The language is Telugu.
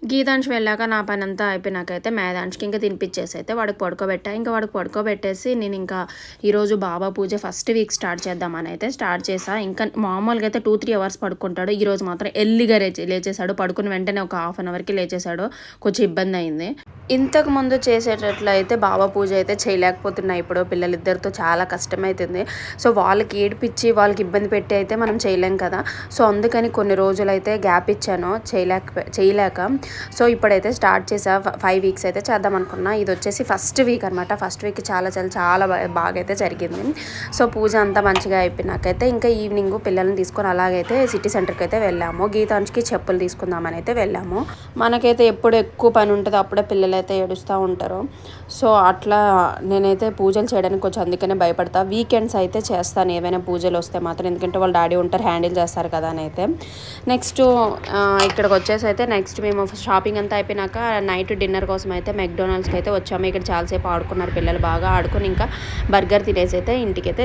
గీతాంష్ వెళ్ళాక నా పనంతా అయిపోయినాకైతే మేధాంష్‌కి ఇంక తినిపిచ్చేసి అయితే వాడికి పడుకోబెట్టా. ఇంక వాడికి పడుకోబెట్టేసి నేనింకా ఈరోజు బాబా పూజ ఫస్ట్ వీక్ స్టార్ట్ చేద్దామని అయితే స్టార్ట్ చేశా. ఇంకా మామూలుగా అయితే 2, 3 అవర్స్ పడుకుంటాడు. ఈరోజు మాత్రం ఎర్లీగా లేచేసాడు. పడుకున్న వెంటనే ఒక హాఫ్ అన్ అవర్‌కి లేచేసాడు. కొంచెం ఇబ్బందయింది. ఇంతకుముందు చేసేటట్లయితే బాబా పూజ అయితే చేయలేకపోతున్నా ఇప్పుడు పిల్లలిద్దరితో చాలా కష్టమైతుంది. సో, వాళ్ళకి ఏడిపిచ్చి, వాళ్ళకి ఇబ్బంది పెట్టి అయితే మనం చేయలేం కదా! సో, అందుకని కొన్ని రోజులైతే గ్యాప్ ఇచ్చాను చేయలేక. సో, ఇప్పుడైతే స్టార్ట్ చేశా. 5 వీక్స్ అయితే చేద్దామనుకున్నా. ఇదొచ్చేసి ఫస్ట్ వీక్ అనమాట. ఫస్ట్ వీక్ చాలా బాగా అయితే జరిగింది. సో, పూజ అంతా మంచిగా అయిపోయినాకైతే ఇంకా ఈవినింగు పిల్లల్ని తీసుకొని అలాగైతే సిటీ సెంటర్‌కి అయితే వెళ్ళాము. గీతాంష్‌కి చెప్పులు తీసుకుందామని అయితే వెళ్ళాము. మనకైతే ఎప్పుడు ఎక్కువ పని ఉంటదో అప్పుడే పిల్లలైతే ఏడుస్తూ ఉంటారు. సో, అట్లా నేనైతే పూజలు చేయడానికి కొంచెం అందుకనే భయపడతా. వీకెండ్స్ అయితే చేస్తాను ఏవైనా పూజలు వస్తే మాత్రం. ఎందుకంటే వాళ్ళ డాడీ ఉంటారు, హ్యాండిల్ చేస్తారు కదా అని అయితే. నెక్స్ట్ ఇక్కడికొచ్చేసి అయితే నెక్స్ట్ మేము షాపింగ్ అంతా అయిపోయినాక నైట్ డిన్నర్ కోసం అయితే మెక్‌డొనాల్డ్స్‌కి అయితే వచ్చాము. ఇక్కడ చాలాసేపు ఆడుకున్నారు పిల్లలు బాగా. ఆడుకొని ఇంకా బర్గర్ తినేసి అయితే ఇంటికైతే